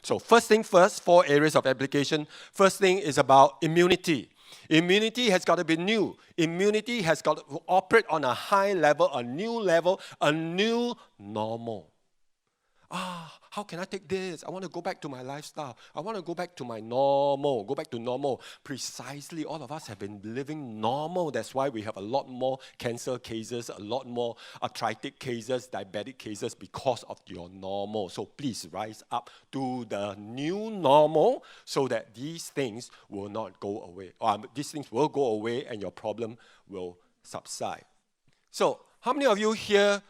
So first thing first, 4 areas of application. First thing is about immunity. Immunity has got to be new. Immunity has got to operate on a high level, a new normal. How can I take this? I want to go back to my lifestyle. I want to go back to my normal, go back to normal. Precisely, all of us have been living normal. That's why we have a lot more cancer cases, a lot more arthritic cases, diabetic cases because of your normal. So please rise up to the new normal so that these things will not go away. These things will go away and your problem will subside. So, how many of you here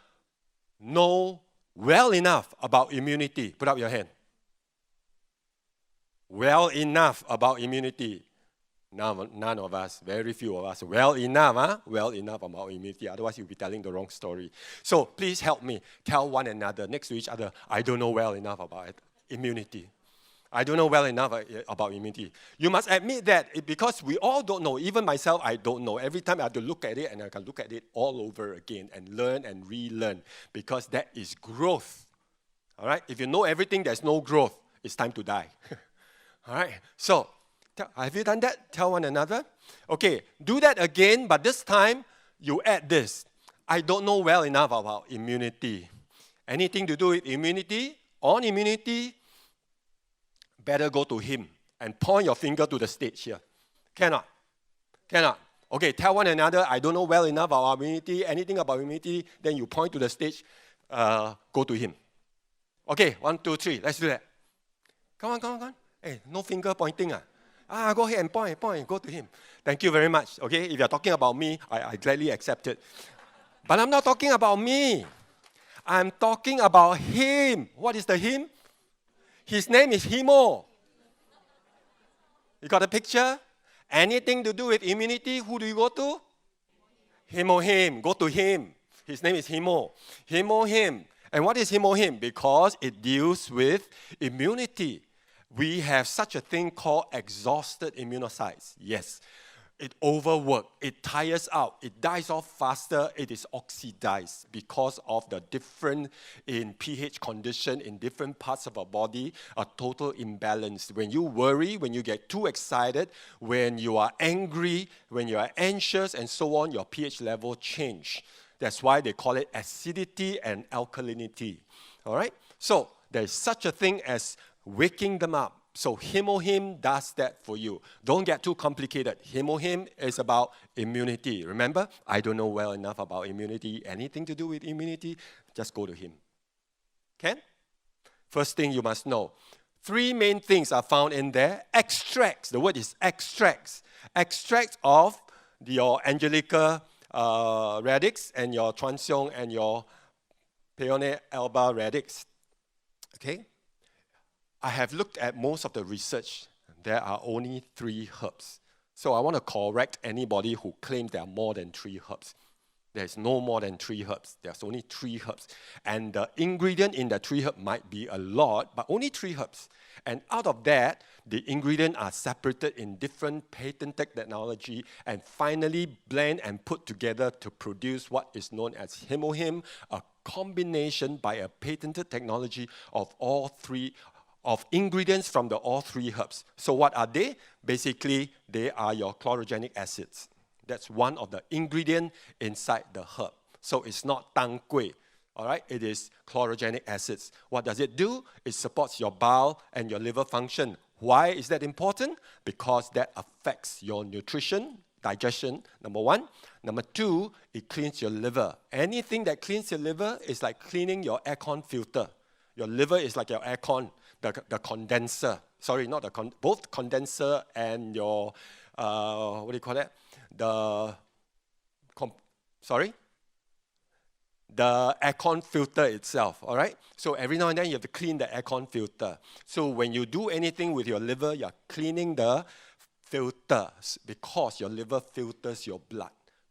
know well enough about immunity? Put up your hand. Well enough about immunity. None of us, very few of us. Well enough, huh? Well enough about immunity. Otherwise, you'll be telling the wrong story. So please help me. Tell one another, next to each other, I don't know well enough about immunity. I don't know well enough about immunity. You must admit that because we all don't know. Even myself, I don't know. Every time I have to look at it, and I can look at it all over again and learn and relearn, because that is growth. All right? If you know everything, there's no growth. It's time to die. All right? So, have you done that? Tell one another. Okay, do that again, but this time you add this. I don't know well enough about immunity. Anything to do with immunity? On immunity, better go to him and point your finger to the stage here. Cannot? Cannot. Okay, tell one another, I don't know well enough about immunity, anything about immunity, then you point to the stage, go to him. Okay, 1, 2, 3, let's do that. Come on. Hey, no finger pointing. Go ahead and point, go to him. Thank you very much. Okay, if you're talking about me, I gladly accept it. But I'm not talking about me. I'm talking about him. What is the him? His name is Hemo. You got a picture? Anything to do with immunity, who do you go to? HemoHim. Go to him. His name is Hemo. HemoHim. And what is HemoHim? Because it deals with immunity. We have such a thing called exhausted immunocytes. Yes. It overworks, it tires out, it dies off faster, it is oxidized because of the different in pH condition in different parts of our body, a total imbalance. When you worry, when you get too excited, when you are angry, when you are anxious and so on, your pH level change. That's why they call it acidity and alkalinity. All right? So there's such a thing as waking them up. So HemoHim does that for you. Don't get too complicated. HemoHim is about immunity. Remember, I don't know well enough about immunity. Anything to do with immunity, just go to him. Okay? First thing you must know. 3 main things are found in there. Extracts. The word is extracts. Extracts of your Angelica radix and your Transong and your Peony alba radix. Okay? I have looked at most of the research. There are only 3 herbs. So I want to correct anybody who claims there are more than 3 herbs. There's no more than 3 herbs. There's only 3 herbs. And the ingredient in the 3 herbs might be a lot, but only 3 herbs. And out of that, the ingredients are separated in different patented technology and finally blend and put together to produce what is known as HemoHim, a combination by a patented technology of all 3 of ingredients from all 3 herbs. So what are they? Basically, they are your chlorogenic acids. That's one of the ingredients inside the herb. So it's not tang kueh, all right? It is chlorogenic acids. What does it do? It supports your bowel and your liver function. Why is that important? Because that affects your nutrition, digestion, number 1. Number 2, it cleans your liver. Anything that cleans your liver is like cleaning your aircon filter. Your liver is like your aircon. The condenser, sorry, not the both condenser and your, what do you call that? The aircon filter itself, all right? So every now and then you have to clean the aircon filter. So when you do anything with your liver, you're cleaning the filters because your liver filters your blood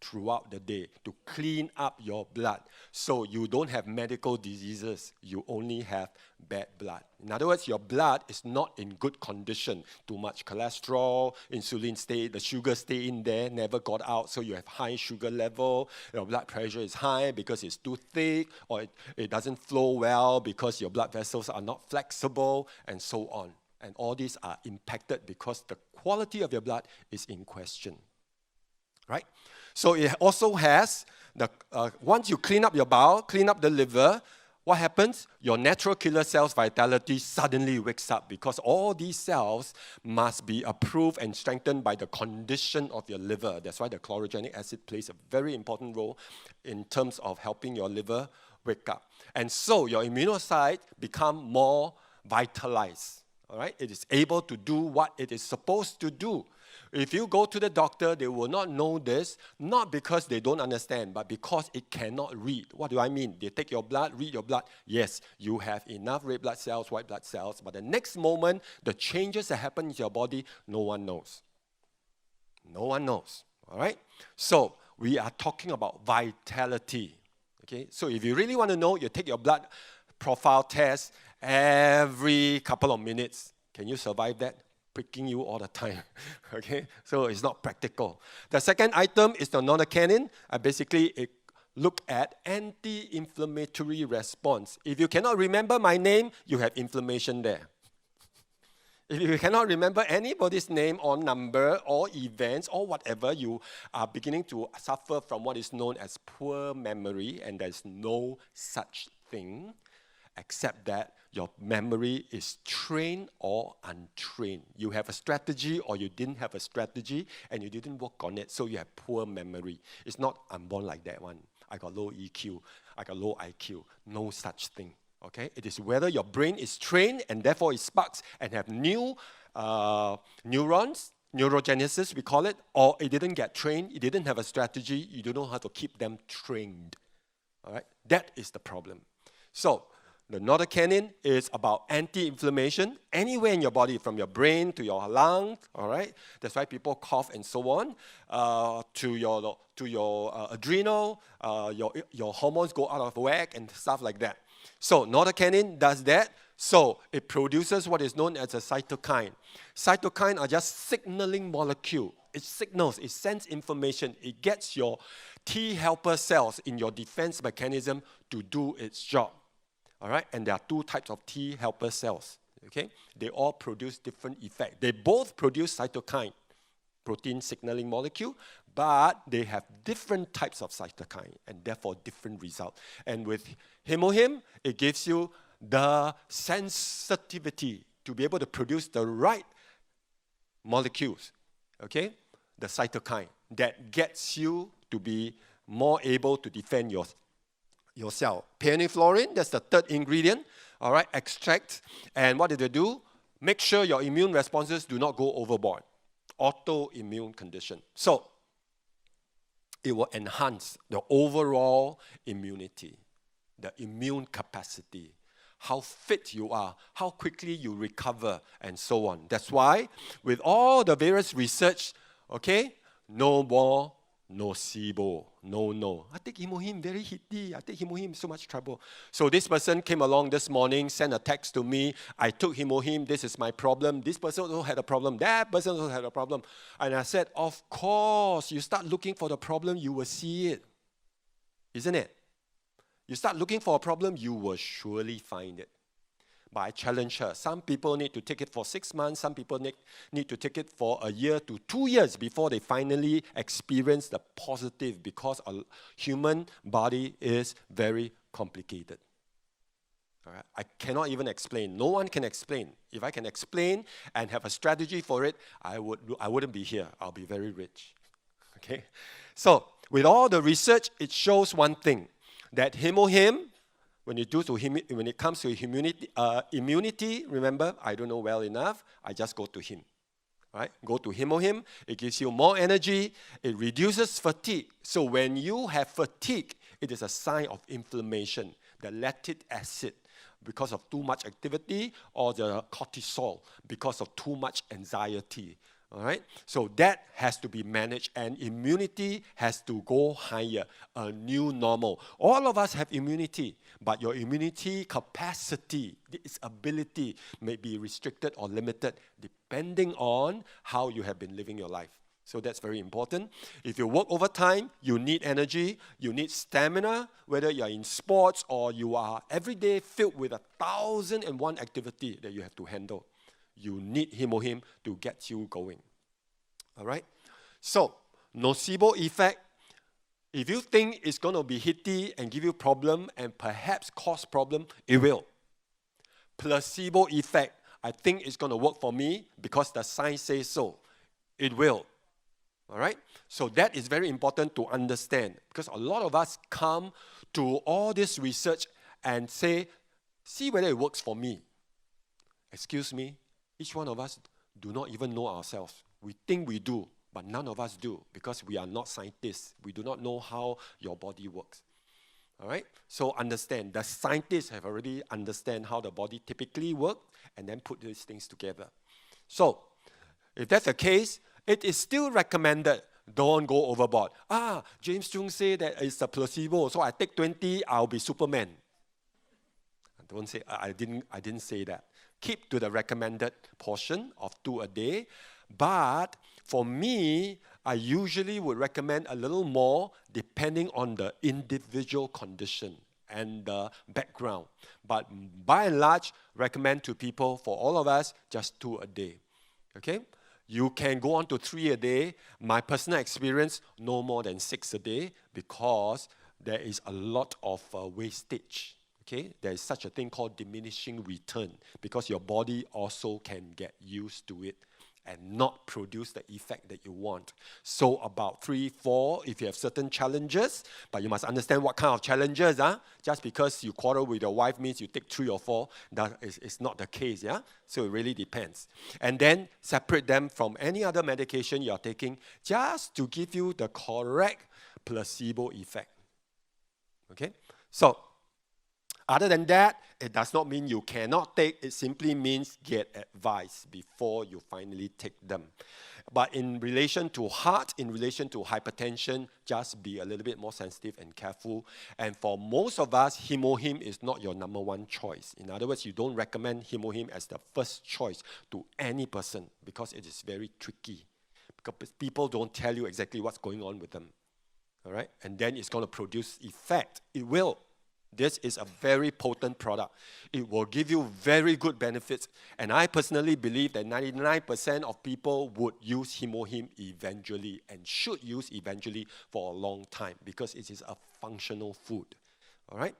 throughout the day to clean up your blood so you don't have medical diseases. You only have bad blood. In other words, your blood is not in good condition. Too much cholesterol, the sugar stay in there, never got out, so you have high sugar level. Your blood pressure is high because it's too thick, or it doesn't flow well because your blood vessels are not flexible, and so on. And all these are impacted because the quality of your blood is in question. Right? So it also has, once you clean up your bowel, clean up the liver, what happens? Your natural killer cells vitality suddenly wakes up because all these cells must be approved and strengthened by the condition of your liver. That's why the chlorogenic acid plays a very important role in terms of helping your liver wake up. And so your immunocyte become more vitalized. All right? It is able to do what it is supposed to do. If you go to the doctor, they will not know this, not because they don't understand, but because it cannot read. What do I mean? They take your blood, read your blood. Yes, you have enough red blood cells, white blood cells, but the next moment, the changes that happen in your body, no one knows. No one knows. All right? So we are talking about vitality. Okay? So if you really want to know, you take your blood profile test every couple of minutes. Can you survive that? Pricking you all the time. Okay? So it's not practical. The second item is the nonacanin. Basically, it look at anti-inflammatory response. If you cannot remember my name, you have inflammation there. If you cannot remember anybody's name or number or events or whatever, you are beginning to suffer from what is known as poor memory, and there's no such thing except that your memory is trained or untrained. You have a strategy or you didn't have a strategy and you didn't work on it, so you have poor memory. It's not, I'm born like that one. I got low EQ, I got low IQ. No such thing. Okay? It is whether your brain is trained and therefore it sparks and have new neurons, neurogenesis we call it, or it didn't get trained, it didn't have a strategy, you don't know how to keep them trained. All right? That is the problem. So, the nonacanin is about anti-inflammation anywhere in your body, from your brain to your lungs. All right, that's why people cough and so on. To your adrenal, your hormones go out of whack and stuff like that. So nonacanin does that. So it produces what is known as a cytokine. Cytokine are just signaling molecule. It signals, it sends information. It gets your T helper cells in your defense mechanism to do its job. All right, and there are two types of T helper cells. Okay, they all produce different effects. They both produce cytokine, protein signaling molecule, but they have different types of cytokine and therefore different results. And with HemoHim, it gives you the sensitivity to be able to produce the right molecules. Okay, the cytokine that gets you to be more able to defend your cell. Peoniflorin, that's the third ingredient. All right, extract. And what did they do? Make sure your immune responses do not go overboard. Autoimmune condition. So, it will enhance the overall immunity, the immune capacity, how fit you are, how quickly you recover, and so on. That's why, with all the various research, okay, no more nocebo. No. I take HemoHim, very hitty. I take HemoHim, so much trouble. So this person came along this morning, sent a text to me. I took HemoHim, this is my problem. This person also had a problem. That person also had a problem. And I said, of course, you start looking for the problem, you will see it. Isn't it? You start looking for a problem, you will surely find it. But I challenge her. Some people need to take it for 6 months. Some people need to take it for a year to 2 years before they finally experience the positive, because a human body is very complicated. All right? I cannot even explain. No one can explain. If I can explain and have a strategy for it, I wouldn't be here. I'll be very rich. Okay? So, with all the research, it shows one thing, that HemoHim, when it comes to immunity, remember, I don't know well enough, I just go to him. Right? Go to HemoHim, it gives you more energy, it reduces fatigue. So when you have fatigue, it is a sign of inflammation, the lactic acid, because of too much activity, or the cortisol, because of too much anxiety. All right, so that has to be managed, and immunity has to go higher, a new normal. All of us have immunity, but your immunity capacity, its ability, may be restricted or limited depending on how you have been living your life. So that's very important. If you work overtime, you need energy, you need stamina, whether you're in sports or you are every day filled with 1,001 activity that you have to handle. You need HemoHim to get you going. All right? So, nocebo effect, if you think it's going to be hitty and give you problem and perhaps cause problem, it will. Placebo effect, I think it's going to work for me because the science says so. It will. All right? So that is very important to understand, because a lot of us come to all this research and say, see whether it works for me. Excuse me, each one of us do not even know ourselves. We think we do, but none of us do, because we are not scientists. We do not know how your body works. All right? So understand, the scientists have already understand how the body typically works and then put these things together. So, if that's the case, it is still recommended. Don't go overboard. James Chung said that it's a placebo, so I take 20, I'll be Superman. Don't say, I didn't say that. Keep to the recommended portion of 2 a day. But for me, I usually would recommend a little more depending on the individual condition and the background. But by and large, recommend to people, for all of us, just 2 a day. Okay? You can go on to 3 a day. My personal experience, no more than 6 a day, because there is a lot of wastage. Okay? There is such a thing called diminishing return, because your body also can get used to it and not produce the effect that you want. So about 3, 4, if you have certain challenges, but you must understand what kind of challenges. Just because you quarrel with your wife means you take 3 or 4, that is not the case. So it really depends. And then separate them from any other medication you are taking, just to give you the correct placebo effect. Okay? So, other than that, it does not mean you cannot take. It simply means get advice before you finally take them. But in relation to heart, in relation to hypertension, just be a little bit more sensitive and careful. And for most of us, HemoHim is not your number 1 choice. In other words, you don't recommend HemoHim as the first choice to any person, because it is very tricky. Because people don't tell you exactly what's going on with them. All right? And then it's going to produce effect. It will. This is a very potent product. It will give you very good benefits. And I personally believe that 99% of people would use HemoHim eventually, and should use eventually for a long time, because it is a functional food. All right?